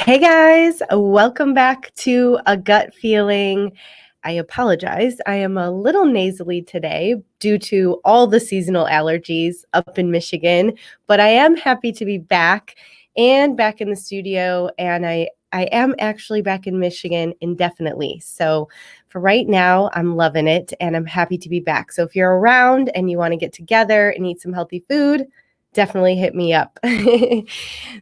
Hey guys, welcome back to A Gut Feeling. I apologize. I am a little nasally today due to all the seasonal allergies up in Michigan, but I am happy to be back and back in the studio. And I am actually back in Michigan indefinitely. So for right now, I'm loving it and I'm happy to be back. So if you're around and you want to get together and eat some healthy food, definitely hit me up.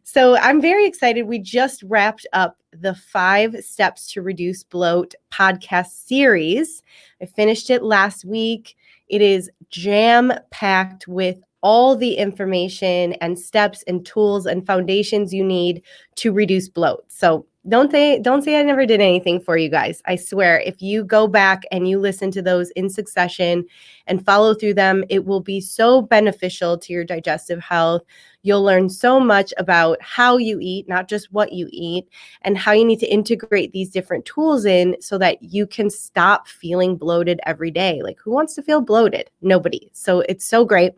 So I'm very excited. We just wrapped up the 5 Steps to Reduce Bloat podcast series. I finished it last week. It is jam-packed with all the information and steps and tools and foundations you need to reduce bloat. So don't say I never did anything for you guys. I swear, if you go back and you listen to those in succession and follow through them, it will be so beneficial to your digestive health. You'll learn so much about how you eat, not just what you eat, and how you need to integrate these different tools in so that you can stop feeling bloated every day. Like, who wants to feel bloated? Nobody. So it's so great.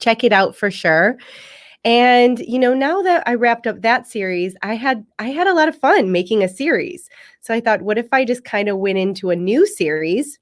Check it out for sure. And, now that I wrapped up that series, I had a lot of fun making a series. So I thought, what if I just kind of went into a new series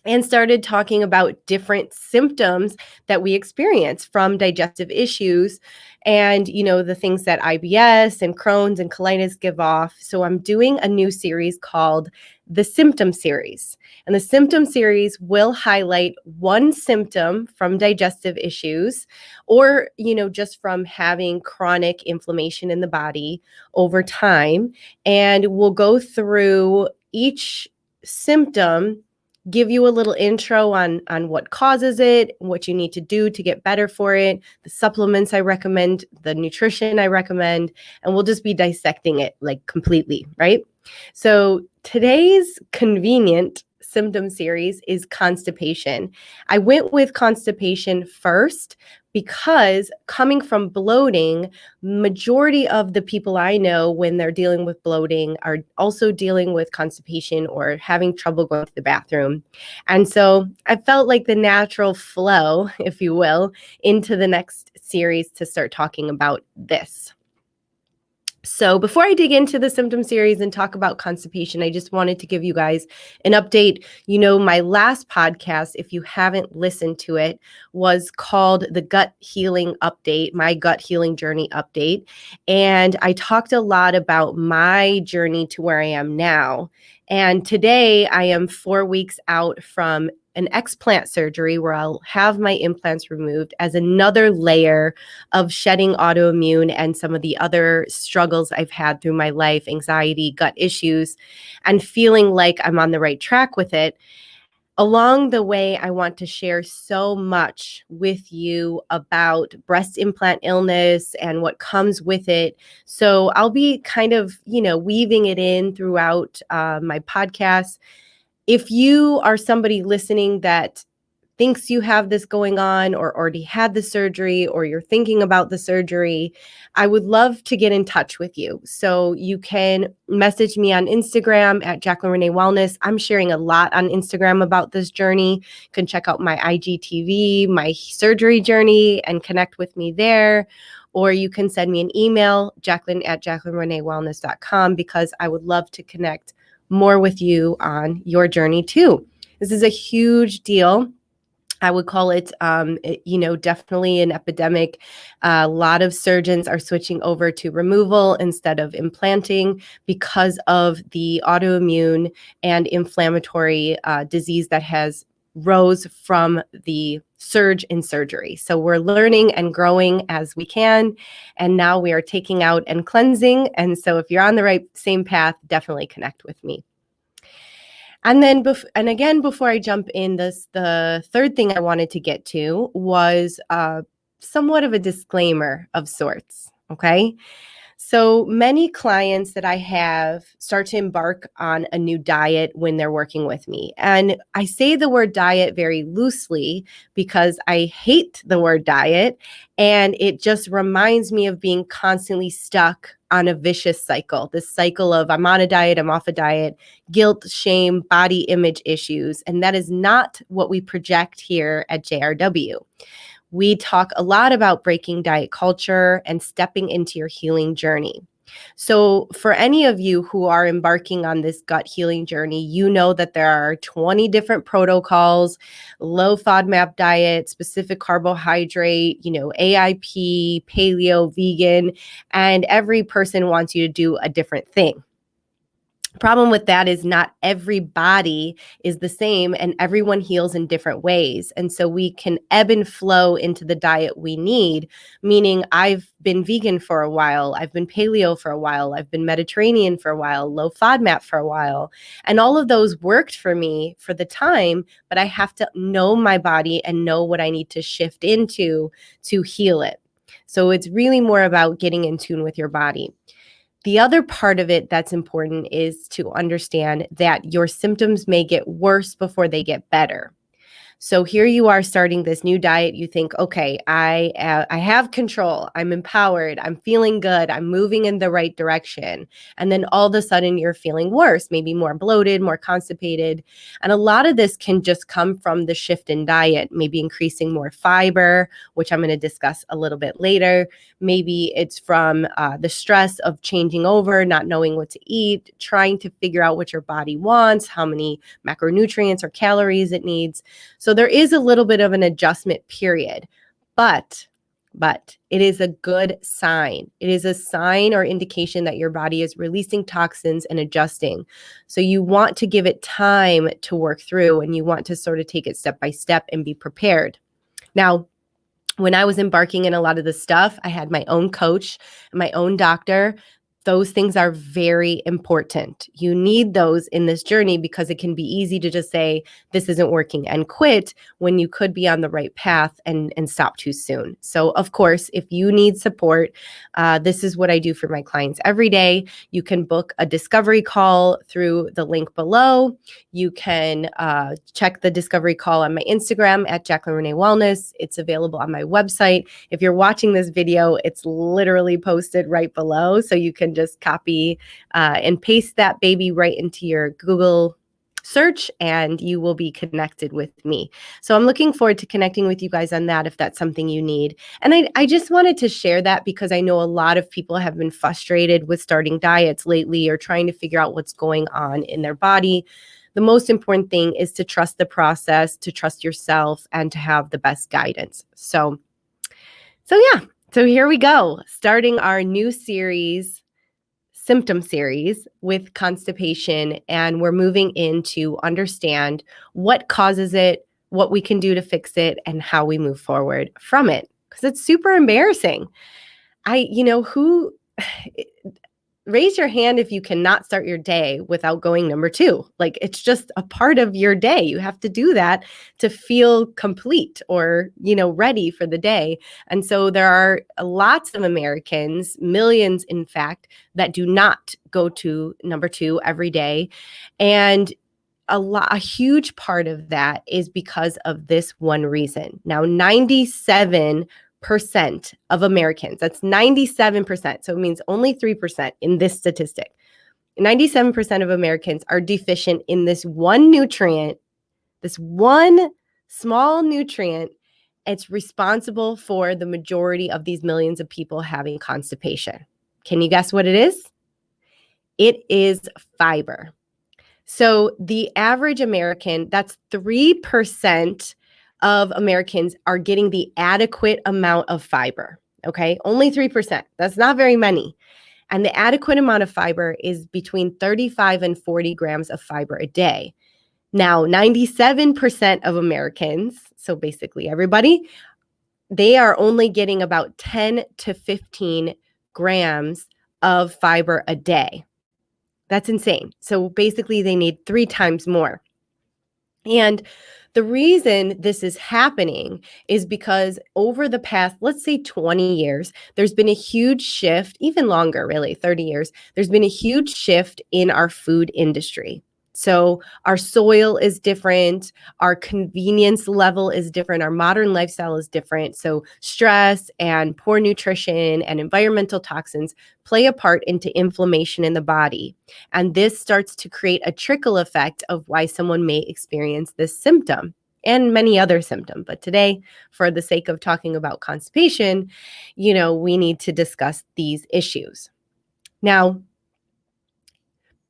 and started talking about different symptoms that we experience from digestive issues and, the things that IBS and Crohn's and colitis give off. So I'm doing a new series called the Symptom series. And the Symptom series will highlight one symptom from digestive issues or, just from having chronic inflammation in the body over time. And we'll go through each symptom, give you a little intro on what causes it, what you need to do to get better for it, the supplements I recommend, the nutrition I recommend, and we'll just be dissecting it like completely, right? So today's convenient symptom series is constipation. I went with constipation first because coming from bloating, majority of the people I know when they're dealing with bloating are also dealing with constipation or having trouble going to the bathroom. And so I felt like the natural flow, if you will, into the next series to start talking about this. So before I dig into the symptom series and talk about constipation, I just wanted to give you guys an update. My last podcast, if you haven't listened to it, was called the Gut Healing Update, my gut healing journey update. And I talked a lot about my journey to where I am now. And today I am 4 weeks out from an explant surgery where I'll have my implants removed as another layer of shedding autoimmune and some of the other struggles I've had through my life, anxiety, gut issues, and feeling like I'm on the right track with it. Along the way, I want to share so much with you about breast implant illness and what comes with it. So I'll be kind of, weaving it in throughout my podcast. If you are somebody listening that thinks you have this going on or already had the surgery or you're thinking about the surgery, I would love to get in touch with you. So you can message me on Instagram at Jaclyn Renee Wellness. I'm sharing a lot on Instagram about this journey. You can check out my IGTV, my surgery journey, and connect with me there. Or you can send me an email, jaclyn@jaclynreneewellness.com, because I would love to connect more with you on your journey too. This is a huge deal. I would call it, definitely an epidemic. A lot of surgeons are switching over to removal instead of implanting because of the autoimmune and inflammatory disease that has rose from the surge in surgery. So we're learning and growing as we can. And now we are taking out and cleansing. And so if you're on the same path, definitely connect with me. And then, before I jump in, the third thing I wanted to get to was somewhat of a disclaimer of sorts, okay? So many clients that I have start to embark on a new diet when they're working with me. And I say the word diet very loosely because I hate the word diet. And it just reminds me of being constantly stuck on a vicious cycle, this cycle of I'm on a diet, I'm off a diet, guilt, shame, body image issues. And that is not what we project here at JRW. We talk a lot about breaking diet culture and stepping into your healing journey. So, for any of you who are embarking on this gut healing journey, you know that there are 20 different protocols, low FODMAP diet, specific carbohydrate, AIP, paleo, vegan, and every person wants you to do a different thing. Problem with that is not every body is the same and everyone heals in different ways. And so we can ebb and flow into the diet we need, meaning I've been vegan for a while, I've been paleo for a while, I've been Mediterranean for a while, low FODMAP for a while. And all of those worked for me for the time, but I have to know my body and know what I need to shift into to heal it. So it's really more about getting in tune with your body. The other part of it that's important is to understand that your symptoms may get worse before they get better. So here you are starting this new diet. You think, okay, I have control. I'm empowered. I'm feeling good. I'm moving in the right direction. And then all of a sudden you're feeling worse, maybe more bloated, more constipated. And a lot of this can just come from the shift in diet, maybe increasing more fiber, which I'm going to discuss a little bit later. Maybe it's from the stress of changing over, not knowing what to eat, trying to figure out what your body wants, how many macronutrients or calories it needs. So there is a little bit of an adjustment period, but it is a good sign. It is a sign or indication that your body is releasing toxins and adjusting. So you want to give it time to work through, and you want to sort of take it step by step and be prepared. Now, when I was embarking in a lot of this stuff, I had my own coach, my own doctor. Those things are very important. You need those in this journey because it can be easy to just say, this isn't working and quit when you could be on the right path and stop too soon. So of course, if you need support, this is what I do for my clients every day. You can book a discovery call through the link below. You can check the discovery call on my Instagram at Jaclyn Renee Wellness. It's available on my website. If you're watching this video, it's literally posted right below. So you can just copy and paste that baby right into your Google search and you will be connected with me. So I'm looking forward to connecting with you guys on that if that's something you need. And I just wanted to share that because I know a lot of people have been frustrated with starting diets lately or trying to figure out what's going on in their body. The most important thing is to trust the process, to trust yourself, and to have the best guidance. So yeah, so here we go, starting our new series, Symptom series with constipation, and we're moving in to understand what causes it, what we can do to fix it, and how we move forward from it, because it's super embarrassing. Raise your hand if you cannot start your day without going number 2. Like, it's just a part of your day. You have to do that to feel complete or, ready for the day. And so there are lots of Americans, millions, in fact, that do not go to number 2 every day. And a huge part of that is because of this one reason. Now, 97% of Americans, that's 97%. So it means only 3% in this statistic. 97% of Americans are deficient in this one nutrient, this one small nutrient. It's responsible for the majority of these millions of people having constipation. Can you guess what it is? It is fiber. So the average American, that's 3% of Americans are getting the adequate amount of fiber, okay? Only 3%. That's not very many. And the adequate amount of fiber is between 35 and 40 grams of fiber a day. Now, 97% of Americans, so basically everybody, they are only getting about 10 to 15 grams of fiber a day. That's insane. So basically they need 3 times more. And the reason this is happening is because over the past, let's say 20 years, there's been a huge shift, even longer, really, 30 years, there's been a huge shift in our food industry. So our soil is different, our convenience level is different, our modern lifestyle is different. So stress and poor nutrition and environmental toxins play a part into inflammation in the body. And this starts to create a trickle effect of why someone may experience this symptom and many other symptoms. But today, for the sake of talking about constipation, we need to discuss these issues. Now,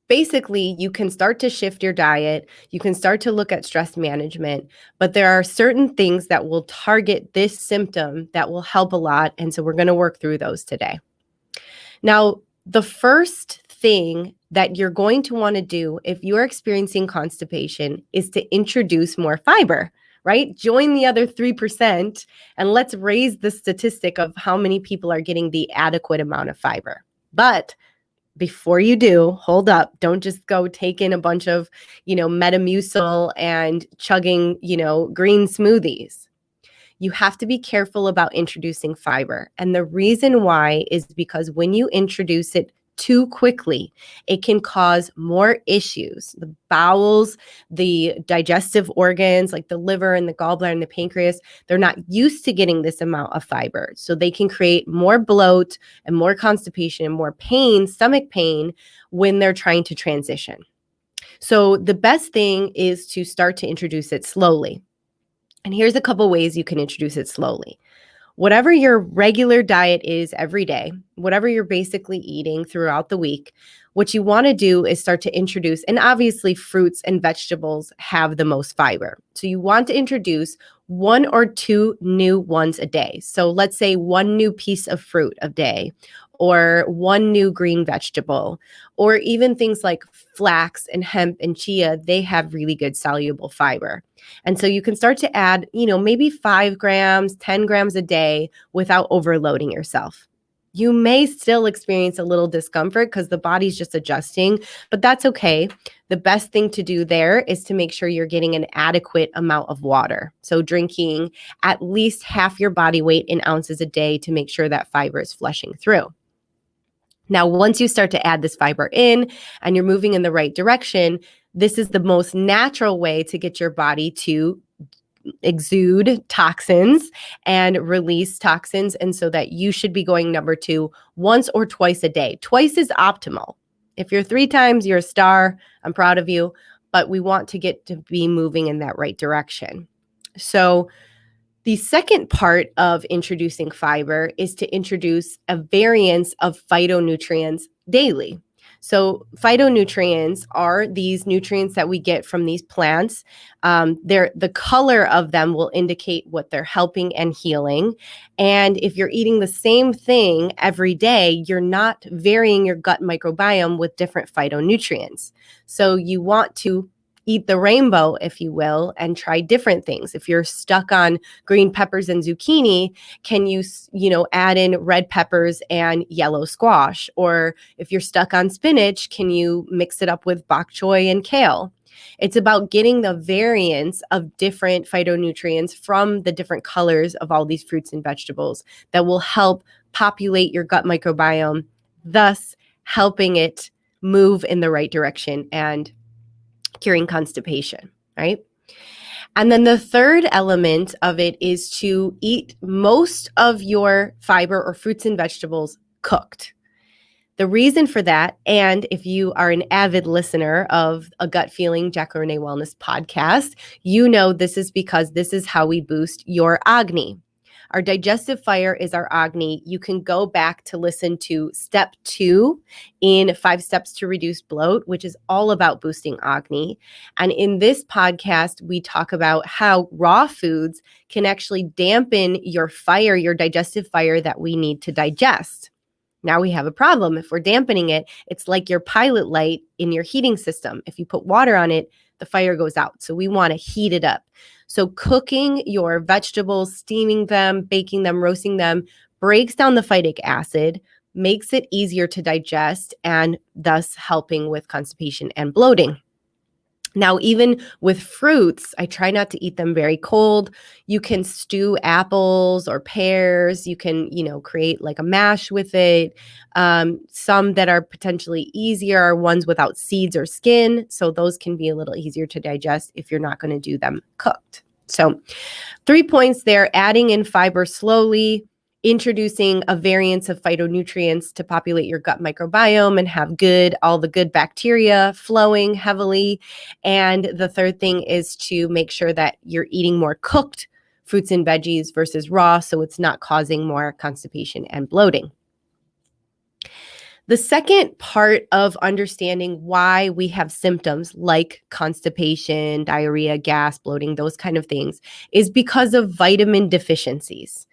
basically, you can start to shift your diet. You can start to look at stress management, but there are certain things that will target this symptom that will help a lot. And so we're going to work through those today. Now, the first thing that you're going to want to do if you're experiencing constipation is to introduce more fiber, right? Join the other 3% and let's raise the statistic of how many people are getting the adequate amount of fiber. But before you do, hold up. Don't just go take in a bunch of, Metamucil and chugging, green smoothies. You have to be careful about introducing fiber. And the reason why is because when you introduce it too quickly, it can cause more issues. The bowels, the digestive organs like the liver and the gallbladder and the pancreas, they're not used to getting this amount of fiber. So they can create more bloat and more constipation and more pain, stomach pain, when they're trying to transition. So the best thing is to start to introduce it slowly. And here's a couple ways you can introduce it slowly. Whatever your regular diet is every day, whatever you're basically eating throughout the week, what you want to do is start to introduce, and obviously fruits and vegetables have the most fiber. So you want to introduce 1 or 2 new ones a day. So let's say 1 new piece of fruit a day, or 1 new green vegetable, or even things like flax and hemp and chia, they have really good soluble fiber. And so you can start to add, maybe 5 grams, 10 grams a day without overloading yourself. You may still experience a little discomfort because the body's just adjusting, but that's okay. The best thing to do there is to make sure you're getting an adequate amount of water. So drinking at least half your body weight in ounces a day to make sure that fiber is flushing through. Now, once you start to add this fiber in and you're moving in the right direction, this is the most natural way to get your body to exude toxins and release toxins. And so that you should be going number 2 once or twice a day. Twice is optimal. If you're 3 times, you're a star. I'm proud of you. But we want to get to be moving in that right direction. So the second part of introducing fiber is to introduce a variance of phytonutrients daily. So phytonutrients are these nutrients that we get from these plants. The color of them will indicate what they're helping and healing. And if you're eating the same thing every day, you're not varying your gut microbiome with different phytonutrients. So you want to eat the rainbow, if you will, and try different things. If you're stuck on green peppers and zucchini, can you, add in red peppers and yellow squash? Or if you're stuck on spinach, can you mix it up with bok choy and kale? It's about getting the variance of different phytonutrients from the different colors of all these fruits and vegetables that will help populate your gut microbiome, thus helping it move in the right direction and curing constipation, right? And then the third element of it is to eat most of your fiber or fruits and vegetables cooked. The reason for that, and if you are an avid listener of A Gut Feeling Jaclyn Renee Wellness podcast, you know this is because this is how we boost your Agni. Our digestive fire is our Agni. You can go back to listen to step 2 in 5 Steps to Reduce Bloat, which is all about boosting Agni. And in this podcast, we talk about how raw foods can actually dampen your fire, your digestive fire that we need to digest. Now we have a problem. If we're dampening it, it's like your pilot light in your heating system. If you put water on it, the fire goes out. So we want to heat it up. So cooking your vegetables, steaming them, baking them, roasting them, breaks down the phytic acid, makes it easier to digest, and thus helping with constipation and bloating. Now, even with fruits, I try not to eat them very cold. You can stew apples or pears. You can, create like a mash with it. Some that are potentially easier are ones without seeds or skin. So those can be a little easier to digest if you're not going to do them cooked. So 3 points there: adding in fiber slowly, introducing a variance of phytonutrients to populate your gut microbiome and have all the good bacteria flowing heavily. And the third thing is to make sure that you're eating more cooked fruits and veggies versus raw, so it's not causing more constipation and bloating. The second part of understanding why we have symptoms like constipation, diarrhea, gas, bloating, those kind of things is because of vitamin deficiencies.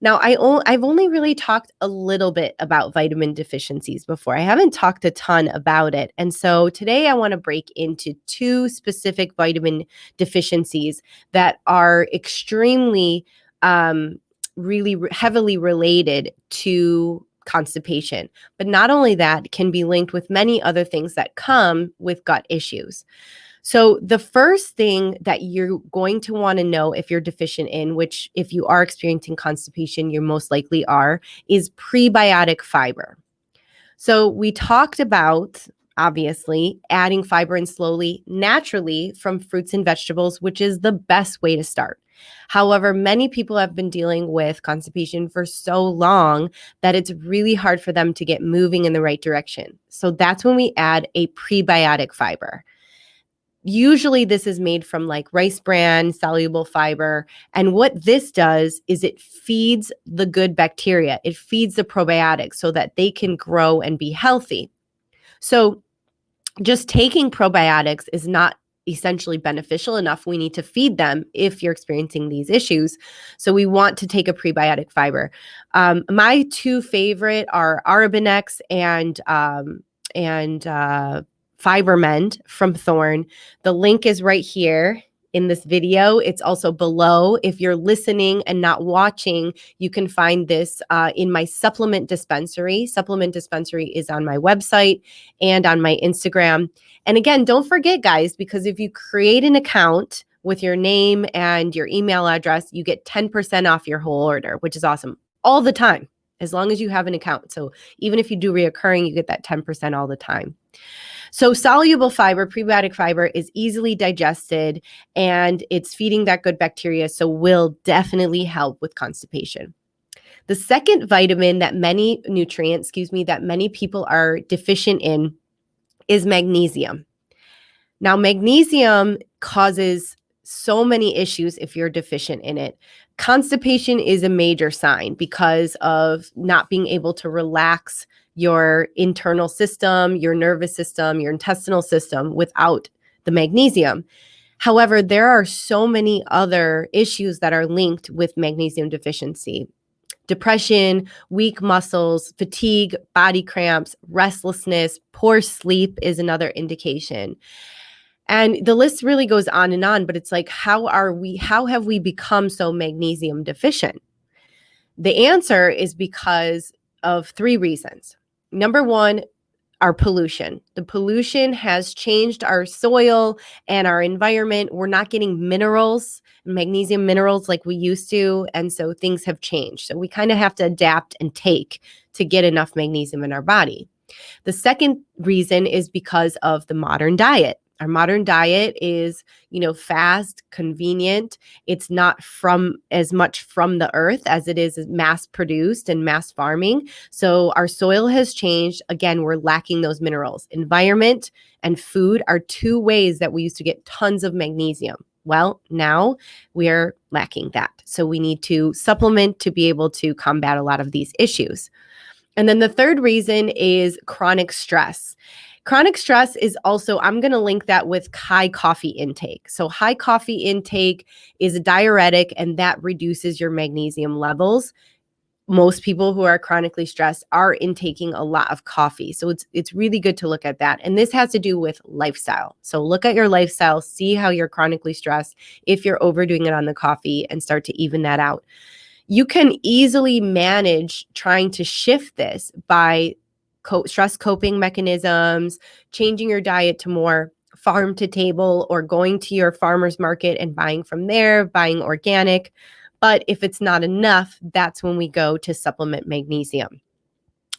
Now, I've only really talked a little bit about vitamin deficiencies before. I haven't talked a ton about it. And so today I want to break into two specific vitamin deficiencies that are extremely, really heavily related to constipation. But not only that, can be linked with many other things that come with gut issues. So, the first thing that you're going to want to know if you're deficient in, which if you are experiencing constipation, you most likely are, is prebiotic fiber. So, we talked about obviously adding fiber in slowly, naturally from fruits and vegetables, which is the best way to start. However, many people have been dealing with constipation for so long that it's really hard for them to get moving in the right direction. So, that's when we add a prebiotic fiber. Usually this is made from like rice bran, soluble fiber. And what this does is it feeds the good bacteria. It feeds the probiotics so that they can grow and be healthy. So just taking probiotics is not essentially beneficial enough. We need to feed them if you're experiencing these issues. So we want to take a prebiotic fiber. My two favorite are Arabinex and Fibermend from Thorne. The link is right here in this video. It's also below. If you're listening and not watching, you can find this in my supplement dispensary. Supplement dispensary is on my website and on my Instagram. And again, don't forget, guys, because if you create an account with your name and your email address, you get 10% off your whole order, which is awesome all the time, as long as you have an account. So even if you do reoccurring, you get that 10% all the time. So soluble fiber, prebiotic fiber, is easily digested and it's feeding that good bacteria, so will definitely help with constipation. The second vitamin that that many people are deficient in is magnesium. Now, magnesium causes so many issues if you're deficient in it. Constipation is a major sign because of not being able to relax your internal system, your nervous system, your intestinal system without the magnesium. However, there are so many other issues that are linked with magnesium deficiency. Depression, weak muscles, fatigue, body cramps, restlessness, poor sleep is another indication. And the list really goes on, but it's like, how have we become so magnesium deficient? The answer is because of three reasons. Number one, our pollution. The pollution has changed our soil and our environment. We're not getting minerals, magnesium minerals like we used to. And so things have changed. So we kind of have to adapt and take to get enough magnesium in our body. The second reason is because of the modern diet. Our modern diet is, fast, convenient. It's not from as much from the earth as it is mass produced and mass farming. So our soil has changed. Again, we're lacking those minerals. Environment and food are two ways that we used to get tons of magnesium. Well, now we are lacking that. So we need to supplement to be able to combat a lot of these issues. And then the third reason is chronic stress. Chronic stress is also, I'm going to link that with high coffee intake. So high coffee intake is a diuretic and that reduces your magnesium levels. Most people who are chronically stressed are intaking a lot of coffee. So it's really good to look at that. And this has to do with lifestyle. So look at your lifestyle, see how you're chronically stressed, if you're overdoing it on the coffee, and start to even that out. You can easily manage trying to shift this by stress coping mechanisms, changing your diet to more farm to table, or going to your farmer's market and buying from there, buying organic. But if it's not enough, that's when we go to supplement magnesium.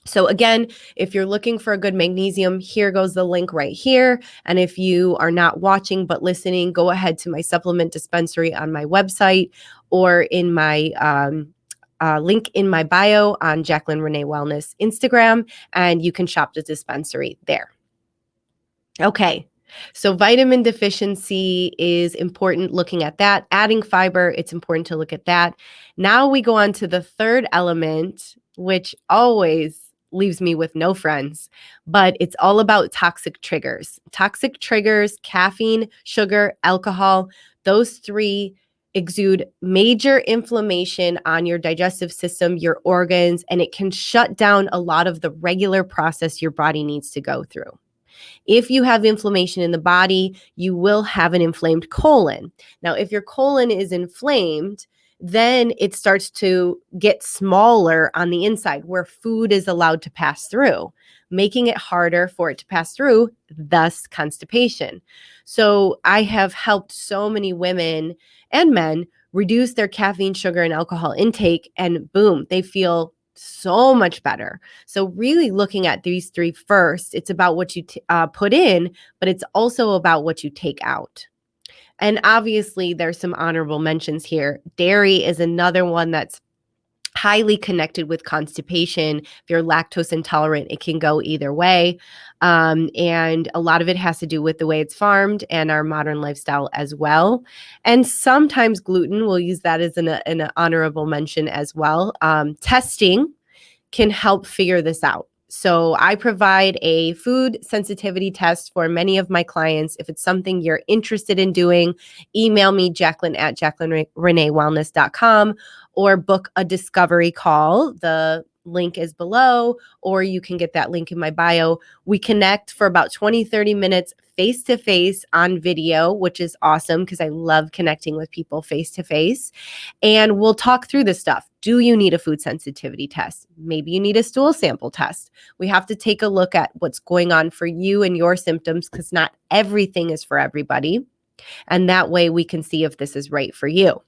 So again, if you're looking for a good magnesium, here goes the link right here. And if you are not watching but listening, go ahead to my supplement dispensary on my website or in my link in my bio on Jaclyn Renee Wellness Instagram, and you can shop the dispensary there. Okay, so vitamin deficiency is important, looking at that. Adding fiber, it's important to look at that. Now we go on to the third element, which always leaves me with no friends. But it's all about toxic triggers. Toxic triggers, caffeine, sugar, alcohol, those three exude major inflammation on your digestive system, your organs, and it can shut down a lot of the regular process your body needs to go through. If you have inflammation in the body, you will have an inflamed colon. Now, if your colon is inflamed, then it starts to get smaller on the inside where food is allowed to pass through, making it harder for it to pass through, thus constipation. So I have helped so many women and men reduce their caffeine, sugar, and alcohol intake, and boom, they feel so much better. So really looking at these three first, it's about what you put in, but it's also about what you take out. And obviously there's some honorable mentions here. Dairy is another one that's highly connected with constipation. If you're lactose intolerant, it can go either way. And a lot of it has to do with the way it's farmed and our modern lifestyle as well. And sometimes gluten, we'll use that as an honorable mention as well. Testing can help figure this out. So I provide a food sensitivity test for many of my clients. If it's something you're interested in doing, email me, Jaclyn at jaclynreneewellness.com, or book a discovery call. The link is below, or you can get that link in my bio. We connect for about 20, 30 minutes face-to-face on video, which is awesome because I love connecting with people face-to-face. And we'll talk through this stuff. Do you need a food sensitivity test? Maybe you need a stool sample test. We have to take a look at what's going on for you and your symptoms because not everything is for everybody. And that way we can see if this is right for you.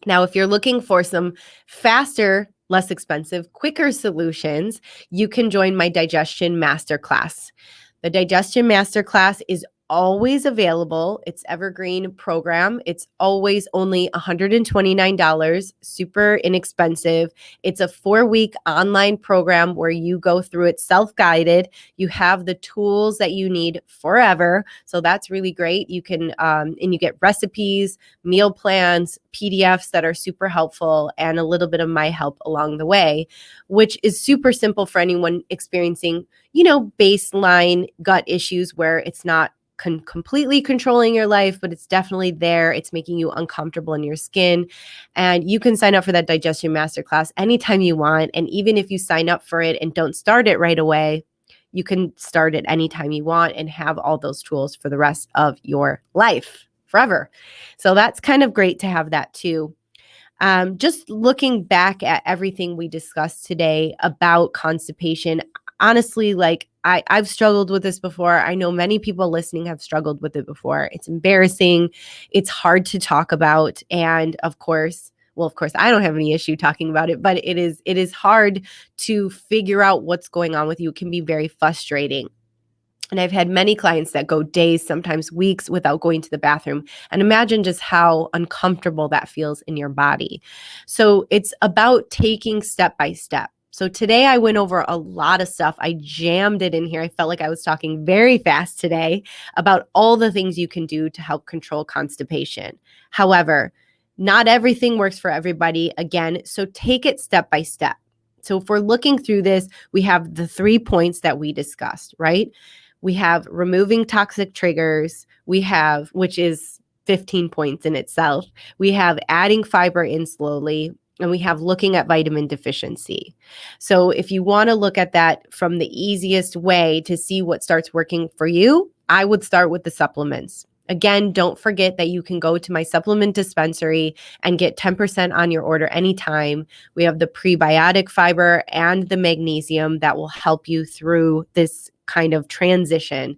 Now, if you're looking for some faster, less expensive, quicker solutions, you can join my Digestion Masterclass. The Digestion Masterclass is always available. It's evergreen program. It's always only $129, super inexpensive. It's a 4-week online program where you go through it self-guided. You have the tools that you need forever. So that's really great. You can, and you get recipes, meal plans, PDFs that are super helpful, and a little bit of my help along the way, which is super simple for anyone experiencing, baseline gut issues where it's not completely controlling your life, but it's definitely there. It's making you uncomfortable in your skin. And you can sign up for that Digestion Masterclass anytime you want. And even if you sign up for it and don't start it right away, you can start it anytime you want and have all those tools for the rest of your life forever. So that's kind of great to have that too. Just looking back at everything we discussed today about constipation, honestly, I've struggled with this before. I know many people listening have struggled with it before. It's embarrassing. It's hard to talk about. And of course, I don't have any issue talking about it, but it is hard to figure out what's going on with you. It can be very frustrating. And I've had many clients that go days, sometimes weeks without going to the bathroom. And imagine just how uncomfortable that feels in your body. So it's about taking step by step. So today I went over a lot of stuff. I jammed it in here. I felt like I was talking very fast today about all the things you can do to help control constipation. However, not everything works for everybody. Again, so take it step by step. So if we're looking through this, we have the 3 points that we discussed, right? We have removing toxic triggers. We have, which is 15 points in itself. We have adding fiber in slowly, and we have looking at vitamin deficiency. So if you want to look at that from the easiest way to see what starts working for you, I would start with the supplements. Again, don't forget that you can go to my supplement dispensary and get 10% on your order anytime. We have the prebiotic fiber and the magnesium that will help you through this kind of transition.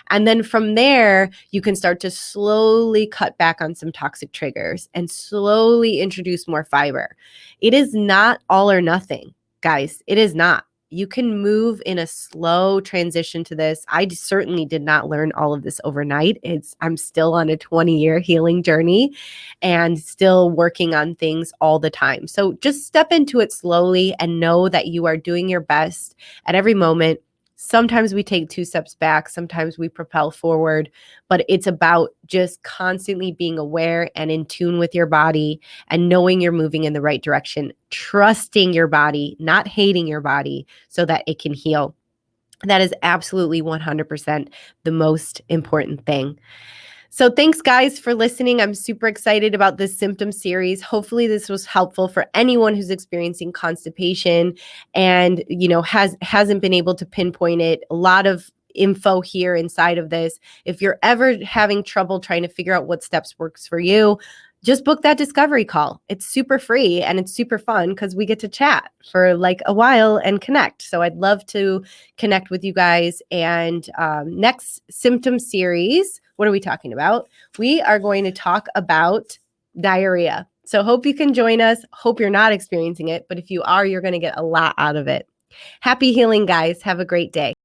And then from there, you can start to slowly cut back on some toxic triggers and slowly introduce more fiber. It is not all or nothing, guys. It is not. You can move in a slow transition to this. I certainly did not learn all of this overnight. I'm still on a 20-year healing journey and still working on things all the time. So just step into it slowly and know that you are doing your best at every moment Sometimes we take 2 steps back, sometimes we propel forward, but it's about just constantly being aware and in tune with your body and knowing you're moving in the right direction, trusting your body, not hating your body so that it can heal. That is absolutely 100% the most important thing. So thanks guys for listening. I'm super excited about this symptom series. Hopefully this was helpful for anyone who's experiencing constipation and, hasn't been able to pinpoint it. A lot of info here inside of this. If you're ever having trouble trying to figure out what steps works for you, just book that discovery call. It's super free and it's super fun because we get to chat for like a while and connect. So I'd love to connect with you guys. And next symptom series, what are we talking about? We are going to talk about diarrhea. So hope you can join us. Hope you're not experiencing it, but if you are, you're going to get a lot out of it. Happy healing, guys. Have a great day.